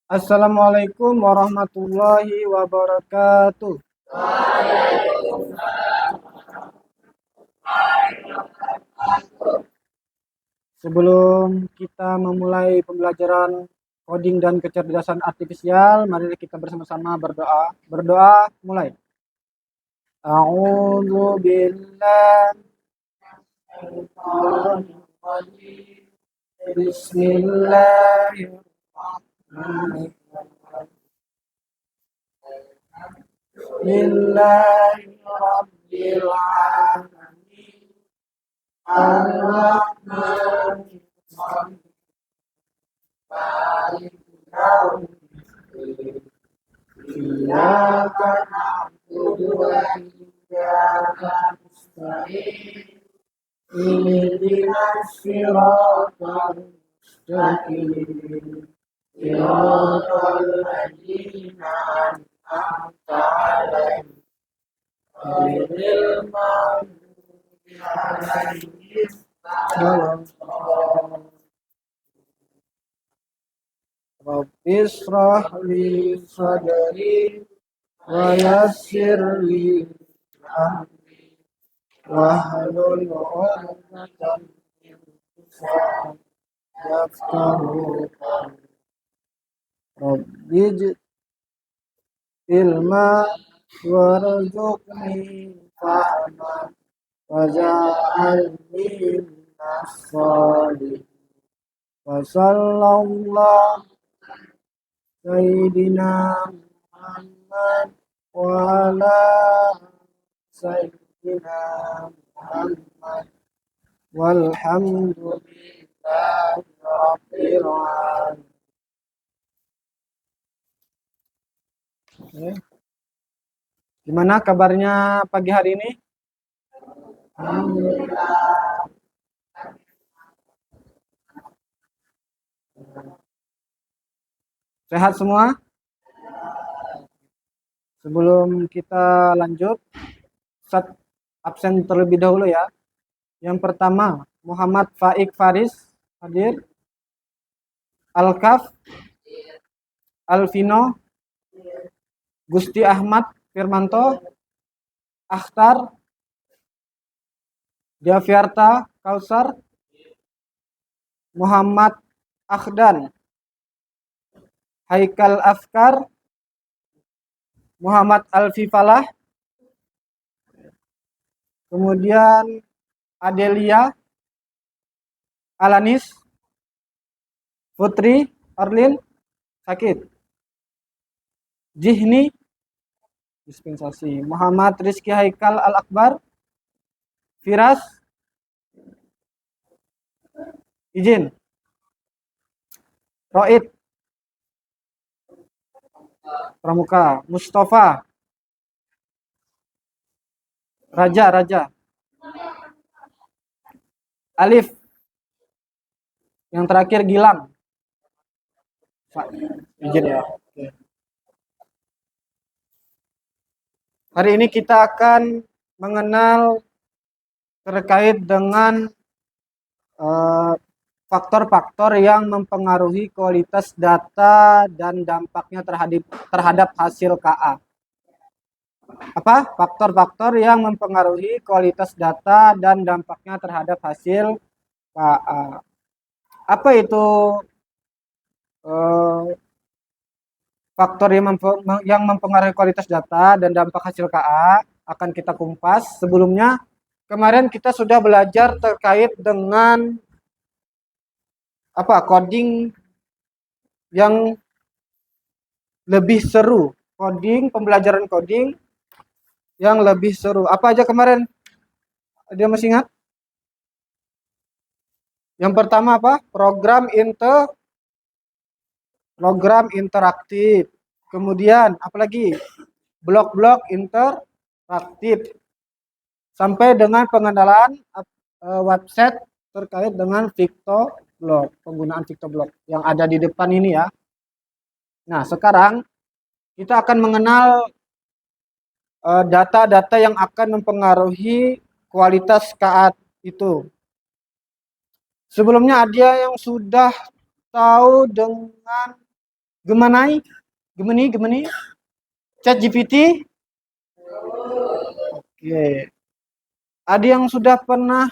Assalamualaikum warahmatullahi wabarakatuh. Sebelum kita memulai pembelajaran coding dan kecerdasan artifisial, mari kita bersama-sama berdoa. Berdoa mulai. A'udzu billahi Bismillahirrahmanirrahim. Bismillahirrahmanirrahim. Ar-Rahmanirrahim. Iyyaka na'budu wa iyyaka nasta'in. Ihdinas siratal mustaqim. Siratal ladzina an'amta 'alaihim ghairil maghdubi 'alaihim waladdallin. Rabbi shrah li sadri wa yassir li amri wahlul 'uqdatam min lisani yafqahu qawli. Rabbi ilma warzuqni fahma waj'alni minas sholihin. Wa sallallahu sayyidina Muhammad wa ala sayyidina Muhammad walhamdulillahi rabbil alamin. Gimana kabarnya pagi hari ini? Alhamdulillah. Sehat semua? Sebelum kita lanjut, set absen terlebih dahulu ya. Yang pertama, Muhammad Faik Faris hadir. Alkaf, Alvino, Gusti Ahmad Firmanto, Akhtar, Diaviarta Kausar, Muhammad Akhdan, Haikal Afkar, Muhammad Alfi Falah, kemudian Adelia, Alanis, Putri, Arlin, sakit, Jihni, dispensasi, Muhammad Rizky Haikal Al-Akbar, Firas, izin, Roid, Pramuka, Mustafa, Raja, Alif, yang terakhir Gilang. Izin ya. Oke. Hari ini kita akan mengenal terkait dengan faktor-faktor yang mempengaruhi kualitas data dan dampaknya terhadap hasil KA. Apa? Faktor-faktor yang mempengaruhi kualitas data dan dampaknya terhadap hasil KA. Apa itu faktor yang mempengaruhi kualitas data dan dampak hasil KA? Akan kita kumpas. Sebelumnya, kemarin kita sudah belajar terkait dengan coding yang lebih seru, pembelajaran coding yang lebih seru. Apa aja kemarin? Dia masih ingat? Yang pertama apa? Program interaktif. Kemudian apalagi? Blok-blok interaktif. Sampai dengan pengenalan website terkait dengan Victoblog, penggunaan Victoblog yang ada di depan ini ya. Nah, sekarang kita akan mengenal data-data yang akan mempengaruhi kualitas KA itu. Sebelumnya ada yang sudah tahu dengan Gemini, Gemini, ChatGPT. Oke. Ada yang sudah pernah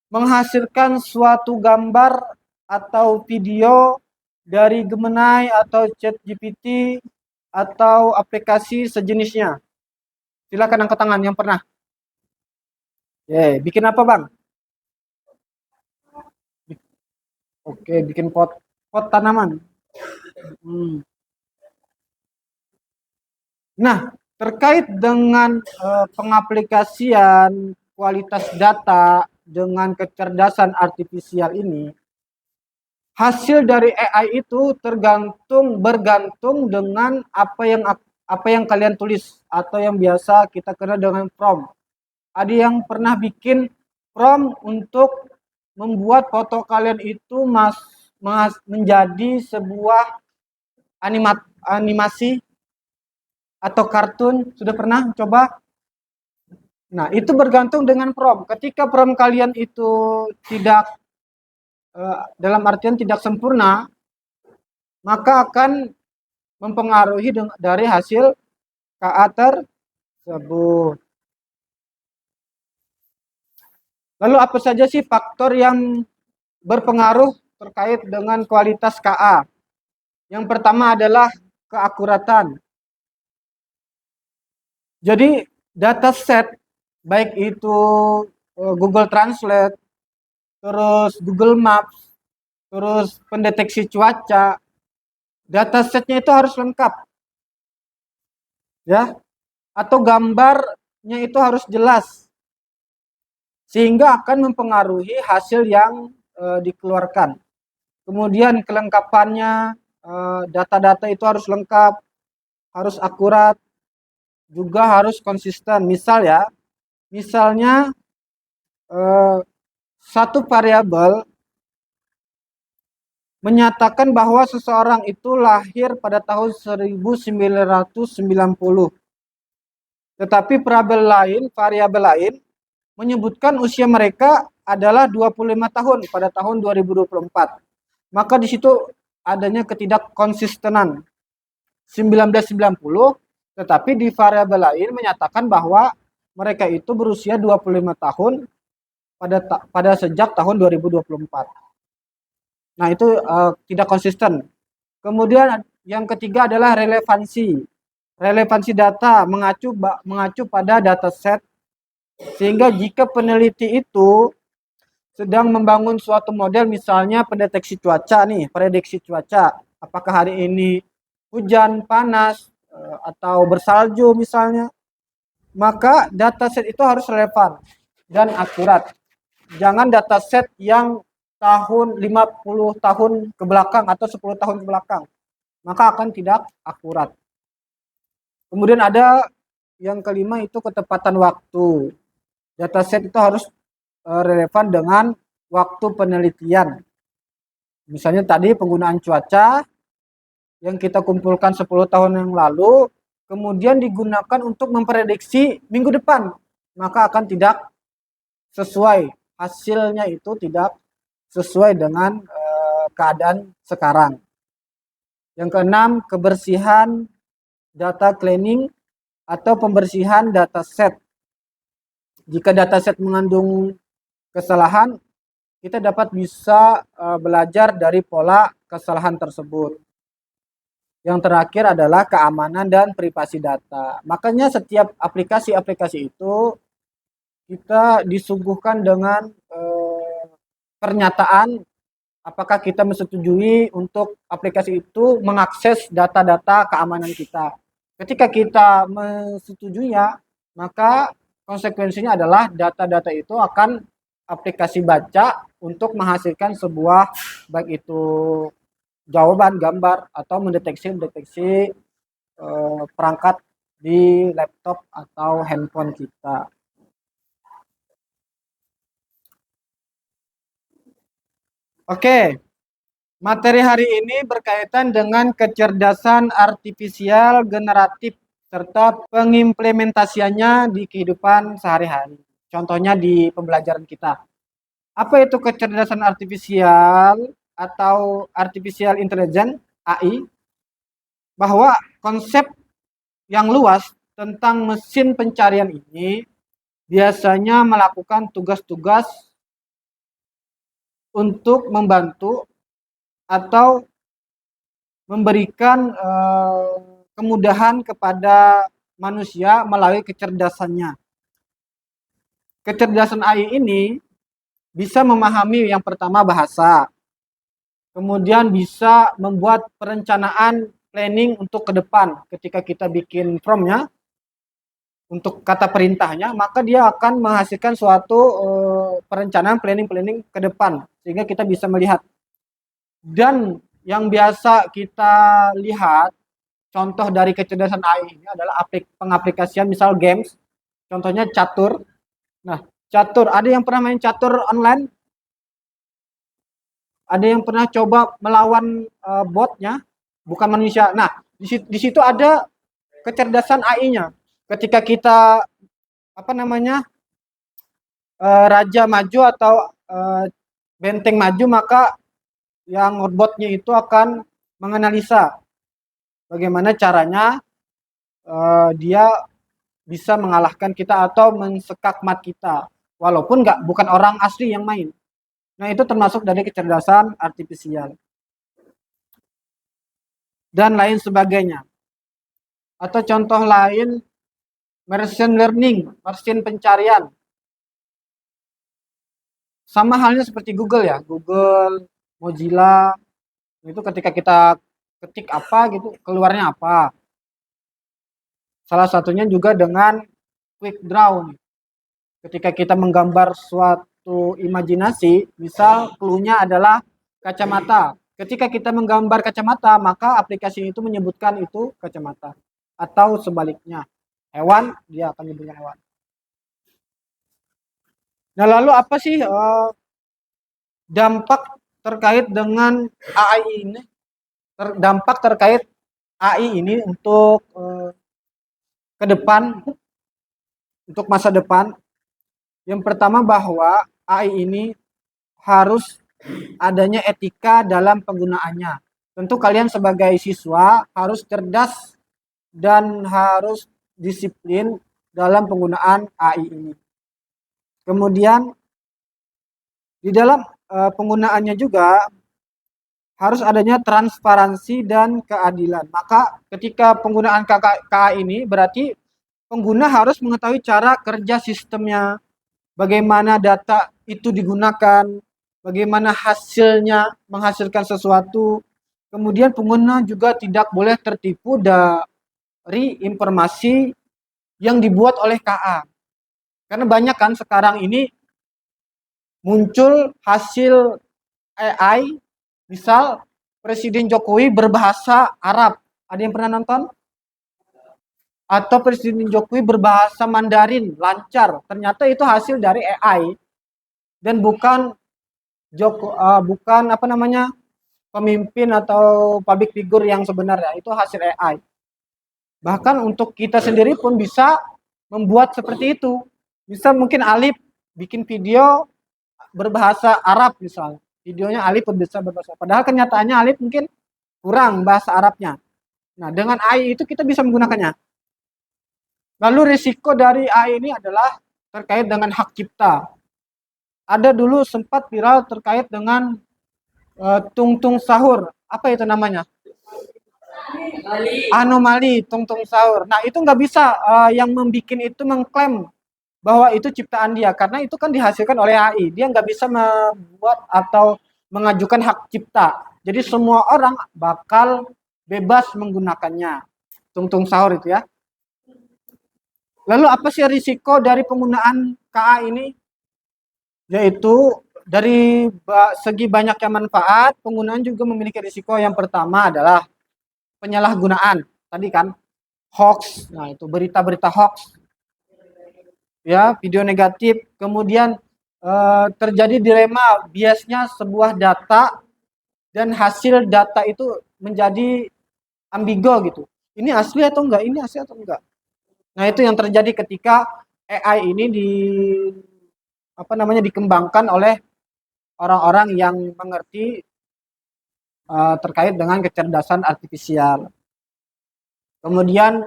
menghasilkan suatu gambar atau video dari Gemini atau ChatGPT atau aplikasi sejenisnya? Silakan angkat tangan yang pernah. Bikin apa, Bang? Oke, bikin pot tanaman. Hmm. Nah, terkait dengan pengaplikasian kualitas data dengan kecerdasan artifisial ini, hasil dari AI itu bergantung dengan apa yang kalian tulis atau yang biasa kita kenal dengan prompt. Ada yang pernah bikin prompt untuk membuat foto kalian itu menjadi sebuah animasi atau kartun, sudah pernah coba? Nah, itu bergantung dengan prompt. Ketika prompt kalian itu tidak dalam artian tidak sempurna, maka akan mempengaruhi dari hasil KA tersebut. Lalu apa saja sih faktor yang berpengaruh terkait dengan kualitas KA? Yang pertama adalah keakuratan. Jadi dataset baik itu Google Translate, terus Google Maps, terus pendeteksi cuaca, datasetnya itu harus lengkap, ya, atau gambarnya itu harus jelas, sehingga akan mempengaruhi hasil yang dikeluarkan. Kemudian kelengkapannya, data-data itu harus lengkap, harus akurat, juga harus konsisten. Misalnya satu variabel menyatakan bahwa seseorang itu lahir pada tahun 1990. Tetapi variabel lain menyebutkan usia mereka adalah 25 tahun pada tahun 2024. Maka di situ adanya ketidakkonsistenan. 1990, tetapi di variabel lain menyatakan bahwa mereka itu berusia 25 tahun pada sejak tahun 2024. Nah, itu tidak konsisten. Kemudian yang ketiga adalah relevansi. Relevansi data mengacu pada dataset, sehingga jika peneliti itu sedang membangun suatu model, misalnya pendeteksi cuaca nih, prediksi cuaca, apakah hari ini hujan, panas, atau bersalju misalnya, maka dataset itu harus relevan dan akurat. Jangan dataset yang tahun 50 tahun ke belakang atau 10 tahun ke belakang, maka akan tidak akurat. Kemudian ada yang kelima, itu ketepatan waktu. Dataset itu harus relevan dengan waktu penelitian. Misalnya tadi penggunaan cuaca yang kita kumpulkan 10 tahun yang lalu, kemudian digunakan untuk memprediksi minggu depan, maka akan tidak sesuai. Hasilnya itu tidak sesuai dengan keadaan sekarang. Yang keenam, kebersihan data cleaning atau pembersihan dataset. Jika dataset mengandung kesalahan, kita bisa belajar dari pola kesalahan tersebut. Yang terakhir adalah keamanan dan privasi data. Makanya setiap aplikasi-aplikasi itu kita disuguhkan dengan pernyataan apakah kita menyetujui untuk aplikasi itu mengakses data-data keamanan kita. Ketika kita menyetujuinya, maka konsekuensinya adalah data-data itu akan aplikasi baca untuk menghasilkan sebuah, baik itu jawaban, gambar, atau mendeteksi perangkat di laptop atau handphone kita. Oke, materi hari ini berkaitan dengan kecerdasan artifisial generatif serta pengimplementasiannya di kehidupan sehari-hari. Contohnya di pembelajaran kita. Apa itu kecerdasan artifisial atau artificial intelligence, AI? bahwa konsep yang luas tentang mesin pencarian ini biasanya melakukan tugas-tugas untuk membantu atau memberikan kemudahan kepada manusia melalui kecerdasannya. Kecerdasan AI ini bisa memahami yang pertama bahasa, kemudian bisa membuat perencanaan planning untuk ke depan. Ketika kita bikin prompt-nya untuk kata perintahnya, maka dia akan menghasilkan suatu perencanaan planning ke depan sehingga kita bisa melihat. Dan yang biasa kita lihat contoh dari kecerdasan AI ini adalah pengaplikasian misal games, contohnya catur. Nah, catur, ada yang pernah main catur online? Ada yang pernah coba melawan botnya, bukan manusia. Nah, di situ ada kecerdasan AI-nya. Ketika kita apa namanya raja maju atau benteng maju, maka yang botnya itu akan menganalisa bagaimana caranya dia bisa mengalahkan kita atau mensekak mat kita, walaupun bukan orang asli yang main. Nah, itu termasuk dari kecerdasan artifisial dan lain sebagainya. Atau contoh lain, machine learning, mesin pencarian. Sama halnya seperti Google ya, Google, Mozilla, itu ketika kita ketik apa gitu, keluarnya apa. Salah satunya juga dengan quick draw. Ketika kita menggambar suatu imajinasi, misal clue-nya adalah kacamata. Ketika kita menggambar kacamata, maka aplikasi itu menyebutkan itu kacamata. Atau sebaliknya, hewan, dia akan menyebutkan hewan. Nah, lalu apa sih dampak terkait dengan AI ini? Dampak terkait AI ini untuk ke depan, untuk masa depan. Yang pertama bahwa AI ini harus adanya etika dalam penggunaannya. Tentu kalian sebagai siswa harus cerdas dan harus disiplin dalam penggunaan AI ini. Kemudian di dalam penggunaannya juga harus adanya transparansi dan keadilan. Maka ketika penggunaan KI ini berarti pengguna harus mengetahui cara kerja sistemnya, bagaimana data itu digunakan, bagaimana hasilnya menghasilkan sesuatu. Kemudian pengguna juga tidak boleh tertipu dari informasi yang dibuat oleh KA. Karena banyak kan sekarang ini muncul hasil AI, misal Presiden Jokowi berbahasa Arab. Ada yang pernah nonton? Atau Presiden Jokowi berbahasa Mandarin lancar. Ternyata itu hasil dari AI dan bukan bukan apa namanya pemimpin atau public figure yang sebenarnya. Itu hasil AI. Bahkan untuk kita sendiri pun bisa membuat seperti itu. Bisa mungkin Alif bikin video berbahasa Arab misalnya. Videonya Alif bisa berbahasa. Padahal kenyataannya Alif mungkin kurang bahasa Arabnya. Nah, dengan AI itu kita bisa menggunakannya. Lalu risiko dari AI ini adalah terkait dengan hak cipta. Ada dulu sempat viral terkait dengan tungtung sahur. Apa itu namanya? Anomali tungtung sahur. Nah, itu nggak bisa yang membuat itu mengklaim bahwa itu ciptaan dia. Karena itu kan dihasilkan oleh AI. Dia nggak bisa membuat atau mengajukan hak cipta. Jadi semua orang bakal bebas menggunakannya. Tungtung sahur itu ya. Lalu apa sih risiko dari penggunaan KA ini? Yaitu dari segi banyaknya manfaat, penggunaan juga memiliki risiko. Yang pertama adalah penyalahgunaan. Tadi kan hoax, nah itu berita-berita hoax, ya video negatif. Kemudian terjadi dilema biasnya sebuah data dan hasil data itu menjadi ambigu gitu. Ini asli atau enggak? Ini asli atau enggak? Nah, itu yang terjadi ketika AI ini dikembangkan oleh orang-orang yang mengerti terkait dengan kecerdasan artifisial. Kemudian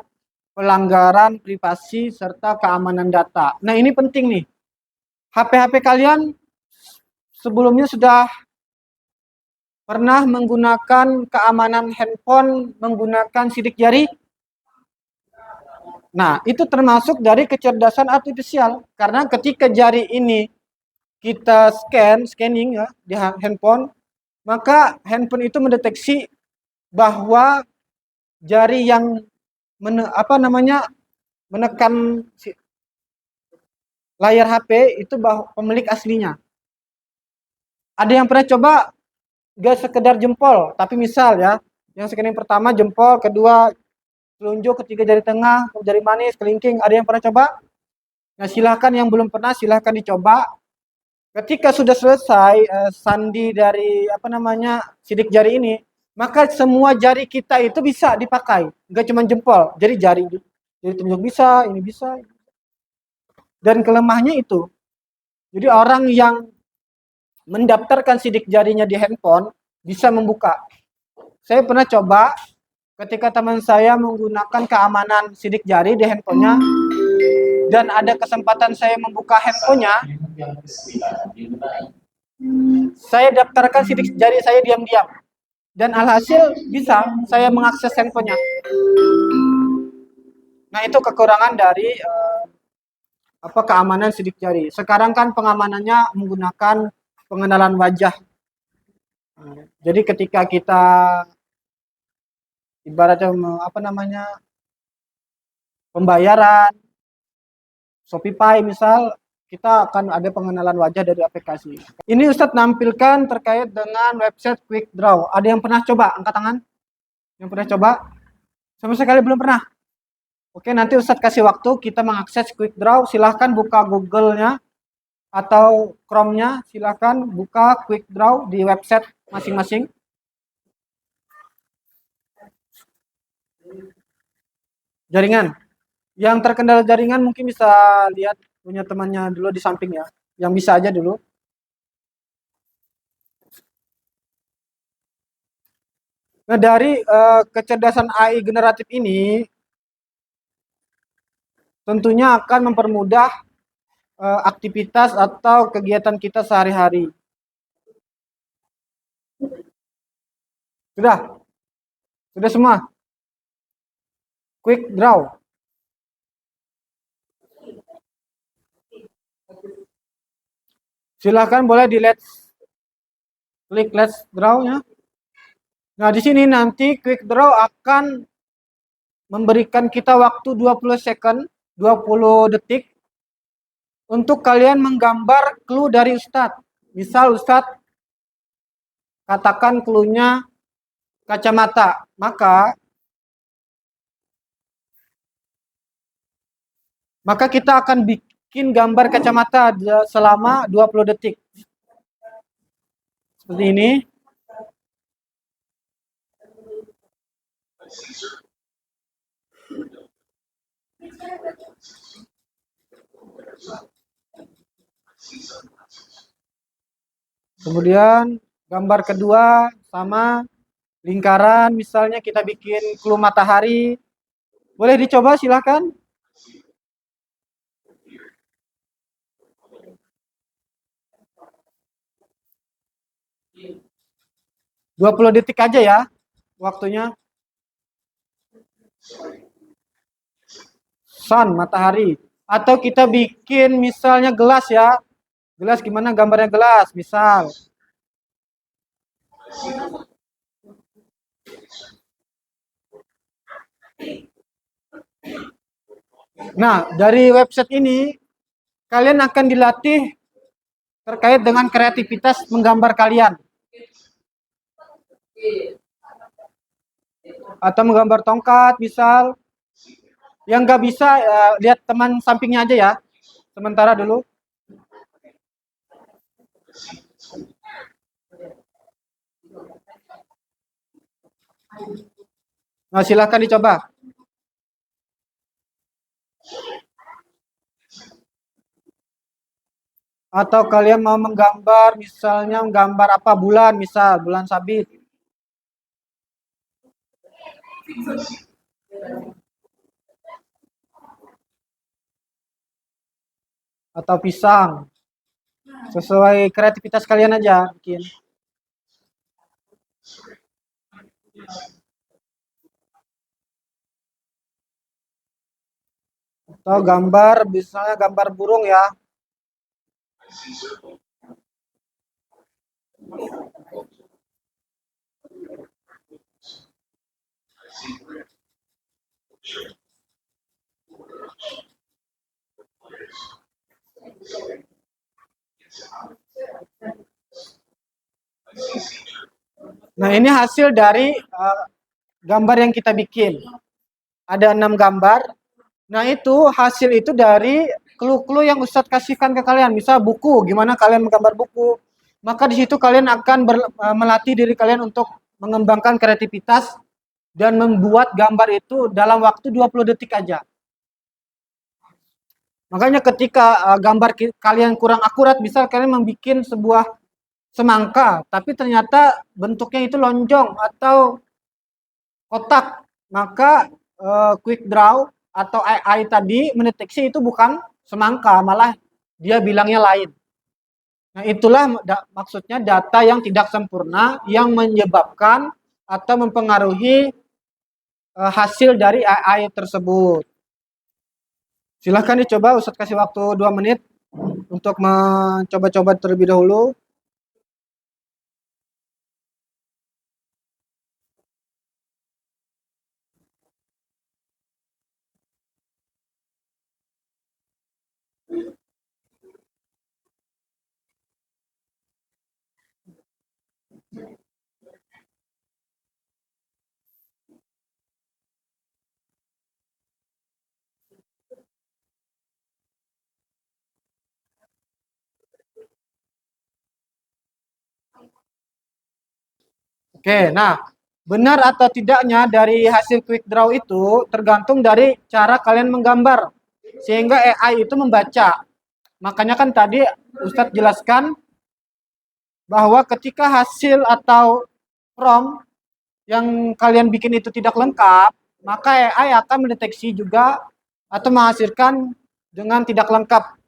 pelanggaran privasi serta keamanan data. Nah, ini penting nih. HP-HP kalian sebelumnya sudah pernah menggunakan keamanan handphone menggunakan sidik jari? Nah, itu termasuk dari kecerdasan artifisial. Karena ketika jari ini kita scanning ya di handphone, maka handphone itu mendeteksi bahwa jari yang menekan layar HP itu pemilik aslinya. Ada yang pernah coba gak sekedar jempol, tapi misal ya, yang scanning pertama jempol, kedua telunjuk, ketiga jari tengah, jari manis, kelingking. Ada yang pernah coba? Nah, silahkan yang belum pernah silahkan dicoba. Ketika sudah selesai sandi dari sidik jari ini, maka semua jari kita itu bisa dipakai, nggak cuma jempol. Jadi jari telunjuk bisa, ini bisa. Dan kelemahannya itu, jadi orang yang mendaftarkan sidik jarinya di handphone bisa membuka. Saya pernah coba ketika teman saya menggunakan keamanan sidik jari di handphonenya dan ada kesempatan saya membuka handphonenya, saya daftarkan sidik jari saya diam-diam dan alhasil bisa saya mengakses handphonenya. Nah, itu kekurangan dari keamanan sidik jari. Sekarang kan pengamanannya menggunakan pengenalan wajah. Jadi ketika kita ibaratnya pembayaran Shopee misal, kita akan ada pengenalan wajah dari aplikasi. Ini Ustadz nampilkan terkait dengan website Quick Draw. Ada yang pernah coba? Angkat tangan. Yang pernah coba? Sama sekali belum pernah. Oke, nanti Ustadz kasih waktu kita mengakses Quick Draw. Silahkan buka Google-nya atau Chrome-nya. Silahkan buka Quick Draw di website masing-masing. Jaringan. Yang terkendala jaringan mungkin bisa lihat punya temannya dulu di samping ya. Yang bisa aja dulu. Nah, dari kecerdasan AI generatif ini tentunya akan mempermudah aktivitas atau kegiatan kita sehari-hari. Sudah? Sudah semua? Quick Draw. Silahkan boleh klik Let's Draw-nya. Nah, di sini nanti Quick Draw akan memberikan kita waktu 20 second, 20 detik untuk kalian menggambar clue dari Ustadz. Misal Ustadz katakan clue-nya kacamata, maka kita akan bikin gambar kacamata selama 20 detik. Seperti ini. Kemudian gambar kedua sama lingkaran, misalnya kita bikin clue matahari. Boleh dicoba silahkan. Dua 20 detik aja ya waktunya. Sun, matahari. Atau kita bikin misalnya gelas ya. Gelas gimana gambarnya gelas, misal. Nah, dari website ini kalian akan dilatih terkait dengan kreativitas menggambar kalian. Atau menggambar tongkat, misal. Yang nggak bisa, lihat teman sampingnya aja ya. Sementara dulu. Nah, silahkan dicoba. Atau kalian mau menggambar, misalnya menggambar apa bulan, misal bulan sabit. atau pisang. Sesuai kreativitas kalian aja bikin. Atau gambar, misalnya gambar burung ya. Nah, ini hasil dari gambar yang kita bikin. Ada 6 gambar. Nah, itu hasil itu dari clue-clue yang Ustadz kasihkan ke kalian. Misal buku, gimana kalian menggambar buku. Maka di situ kalian akan melatih diri kalian untuk mengembangkan kreativitas dan membuat gambar itu dalam waktu 20 detik aja. Makanya ketika gambar kalian kurang akurat, misal kalian membuat sebuah semangka, tapi ternyata bentuknya itu lonjong atau kotak, maka quick draw atau AI tadi mendeteksi itu bukan semangka, malah dia bilangnya lain. Nah, itulah maksudnya data yang tidak sempurna yang menyebabkan atau mempengaruhi hasil dari AI tersebut. Silahkan dicoba, Ustadz kasih waktu 2 menit untuk mencoba-coba terlebih dahulu. Oke, nah benar atau tidaknya dari hasil quick draw itu tergantung dari cara kalian menggambar. Sehingga AI itu membaca. Makanya kan tadi Ustadz jelaskan bahwa ketika hasil atau prompt yang kalian bikin itu tidak lengkap, maka AI akan mendeteksi juga atau menghasilkan dengan tidak lengkap.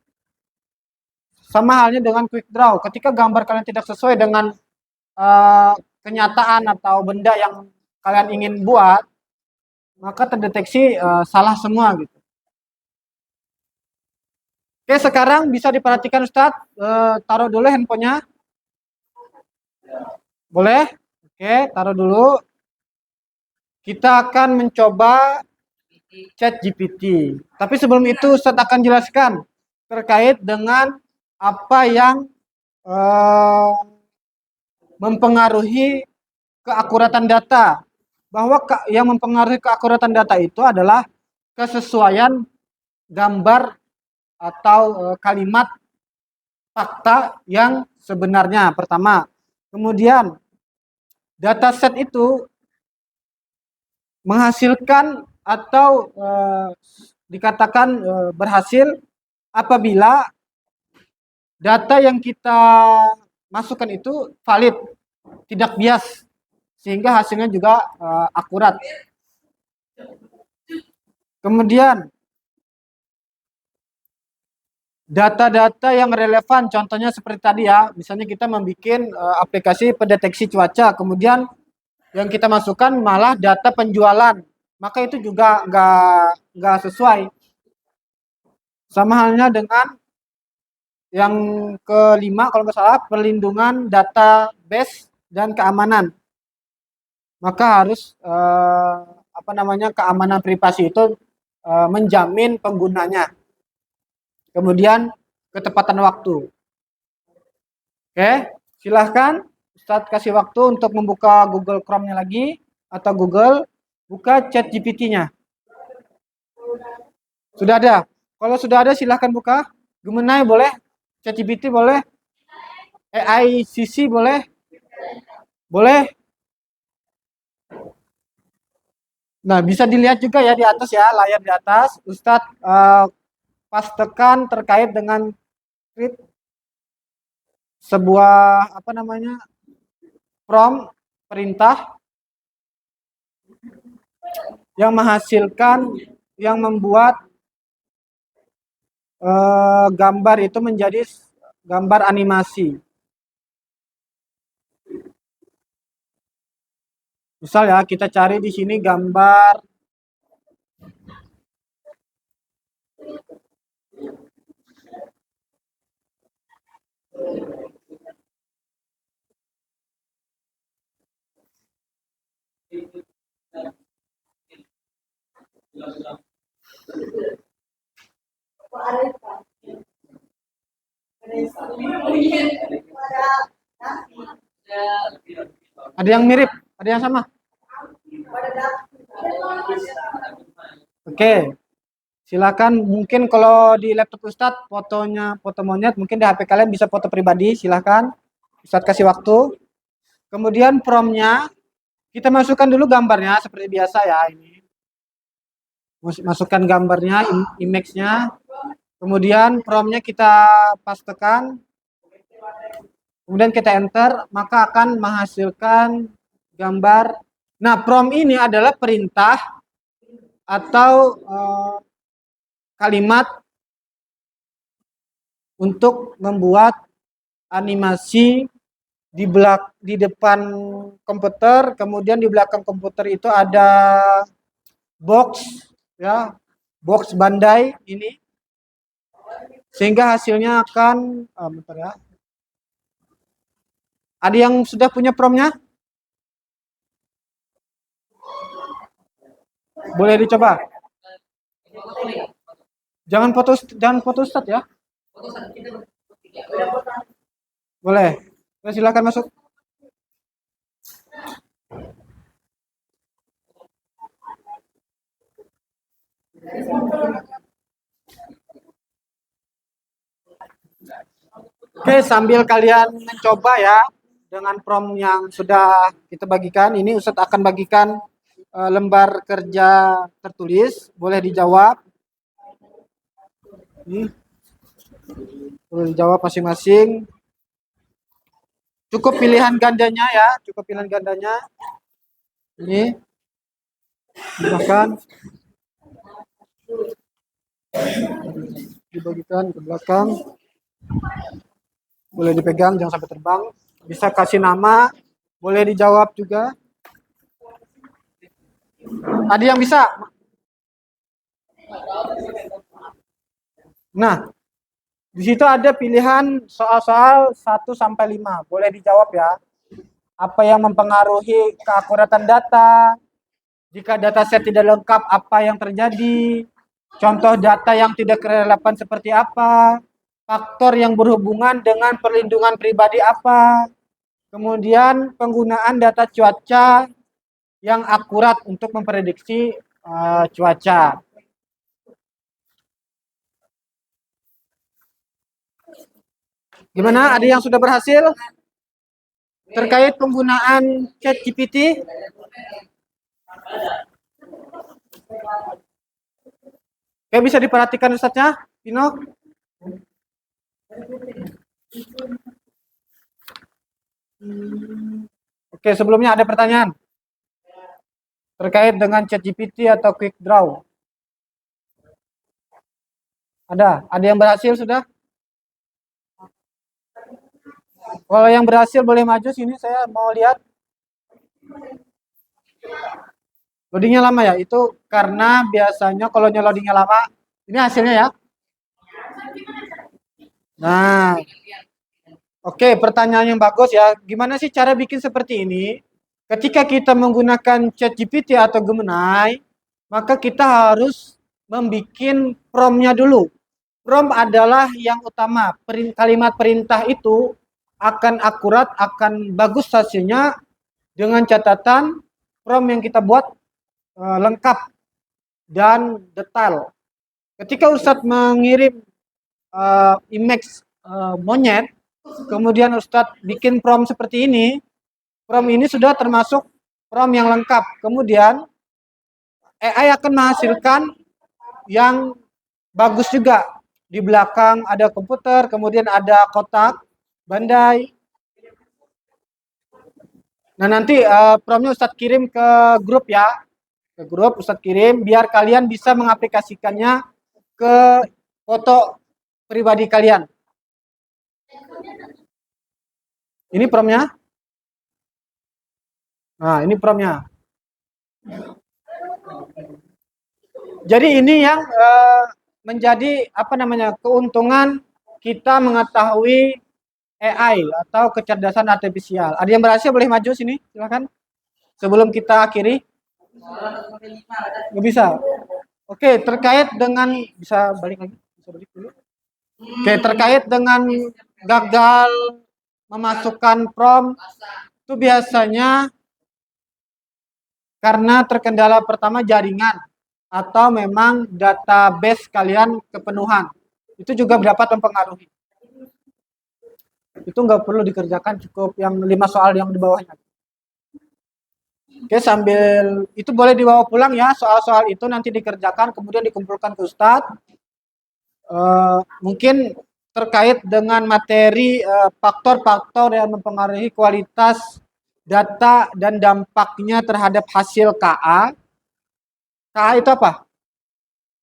Sama halnya dengan quick draw. Ketika gambar kalian tidak sesuai dengan kenyataan atau benda yang kalian ingin buat, maka terdeteksi salah semua gitu. Oke, sekarang bisa diperhatikan Ustadz, taruh dulu handphonenya. Boleh? Oke, taruh dulu. Kita akan mencoba chat GPT. Tapi sebelum itu Ustadz akan jelaskan terkait dengan apa yang mempengaruhi keakuratan data. Bahwa yang mempengaruhi keakuratan data itu adalah kesesuaian gambar atau kalimat fakta yang sebenarnya pertama. Kemudian dataset itu menghasilkan atau dikatakan berhasil apabila data yang kita masukkan itu valid, tidak bias, sehingga hasilnya juga akurat. Kemudian data-data yang relevan, contohnya seperti tadi ya, misalnya kita membuat aplikasi pendeteksi cuaca, kemudian yang kita masukkan malah data penjualan, maka itu juga nggak sesuai. Sama halnya dengan yang kelima, kalau nggak salah, perlindungan database dan keamanan. Maka harus keamanan privasi itu menjamin penggunanya. Kemudian ketepatan waktu. Oke, silahkan Ustadz kasih waktu untuk membuka Google Chrome-nya lagi atau Google, buka chat GPT-nya. Sudah ada? Kalau sudah ada silahkan buka. Gemini boleh, chat GPT boleh, AI CC boleh, boleh. Nah, bisa dilihat juga ya di atas ya, layar di atas. Ustadz pastekan terkait dengan sebuah prompt perintah. yang menghasilkan, yang membuat gambar itu menjadi gambar animasi. Misal ya, kita cari di sini gambar ada yang mirip, ada yang sama. Oke, silakan. Mungkin kalau di laptop Ustadz fotonya foto monyet, mungkin di HP kalian bisa foto pribadi. Silakan, Ustadz kasih waktu. Kemudian promptnya kita masukkan dulu gambarnya seperti biasa ya ini. Masukkan gambarnya, image-nya. Kemudian promptnya kita pastekan. Kemudian kita enter, maka akan menghasilkan gambar. Nah, prompt ini adalah perintah atau kalimat untuk membuat animasi di depan komputer, kemudian di belakang komputer itu ada box ya, box Bandai ini, sehingga hasilnya akan bentar ya. Ada yang sudah punya promptnya? Boleh dicoba. Jangan foto Ustadz ya. Boleh. Silakan masuk. Oke, sambil kalian mencoba ya dengan prompt yang sudah kita bagikan, ini Ustadz akan bagikan lembar kerja tertulis, boleh dijawab. Boleh dijawab masing-masing. Cukup pilihan gandanya ya, cukup pilihan gandanya. Ini dibagikan ke belakang. Boleh dipegang, jangan sampai terbang. Bisa kasih nama, boleh dijawab juga. Ada yang bisa? Nah, di situ ada pilihan soal-soal 1 sampai 5. Boleh dijawab ya. Apa yang mempengaruhi keakuratan data? Jika dataset tidak lengkap, apa yang terjadi? Contoh data yang tidak relevan seperti apa? Faktor yang berhubungan dengan perlindungan pribadi apa? Kemudian penggunaan data cuaca yang akurat untuk memprediksi cuaca. Gimana? Ada yang sudah berhasil? Terkait penggunaan ChatGPT? Oke, bisa diperhatikan Ustadznya, Pino? Oke, sebelumnya ada pertanyaan terkait dengan ChatGPT atau Quick Draw? Ada yang berhasil sudah? Kalau yang berhasil boleh maju sini, saya mau lihat. Loadingnya lama ya, itu karena biasanya kalau loadingnya lama, ini hasilnya ya. Nah, oke, pertanyaan yang bagus ya. Gimana sih cara bikin seperti ini? Ketika kita menggunakan ChatGPT atau Gemini, maka kita harus membuat promptnya dulu. Prompt adalah yang utama. Kalimat perintah itu akan akurat, akan bagus hasilnya dengan catatan prompt yang kita buat lengkap dan detail. Ketika Ustadz mengirim image monyet, kemudian Ustadz bikin prompt seperti ini, prompt ini sudah termasuk prompt yang lengkap. Kemudian AI akan menghasilkan yang bagus juga. Di belakang ada komputer, kemudian ada kotak Bandai. Nah, nanti promptnya Ustadz kirim ke grup ya. ke grup, Ustadz kirim biar kalian bisa mengaplikasikannya ke foto pribadi kalian. Ini promnya. Nah, ini promnya. Jadi ini yang menjadi apa namanya keuntungan kita mengetahui AI atau kecerdasan artifisial. Ada yang berhasil boleh maju sini, silakan. Sebelum kita akhiri. Nggak bisa. Oke, terkait dengan bisa balik lagi, bisa balik dulu. Oke, terkait dengan gagal memasukkan prompt itu biasanya karena terkendala pertama jaringan atau memang database kalian kepenuhan. Itu juga dapat mempengaruhi. Itu nggak perlu dikerjakan, cukup yang 5 soal yang di bawahnya. Oke, sambil itu boleh dibawa pulang ya, soal-soal itu nanti dikerjakan, kemudian dikumpulkan ke Ustadz. Mungkin terkait dengan materi faktor-faktor yang mempengaruhi kualitas data dan dampaknya terhadap hasil KA. KA itu apa?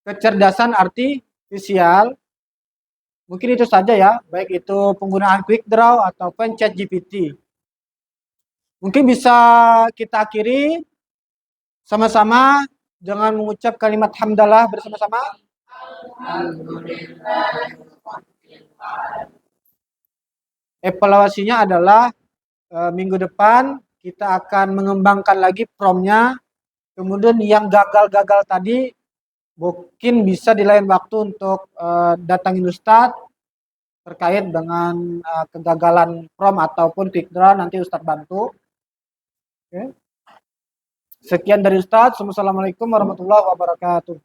Kecerdasan artifisial. Mungkin itu saja ya, baik itu penggunaan Quick Draw ataupun ChatGPT. Mungkin bisa kita akhiri sama-sama dengan mengucap kalimat hamdalah bersama-sama. Evaluasinya adalah minggu depan kita akan mengembangkan lagi promnya. Kemudian yang gagal-gagal tadi mungkin bisa di lain waktu untuk datangin Ustadz terkait dengan kegagalan prom ataupun quick draw, nanti Ustadz bantu. Oke. Sekian dari Ustadz. Assalamualaikum warahmatullahi wabarakatuh.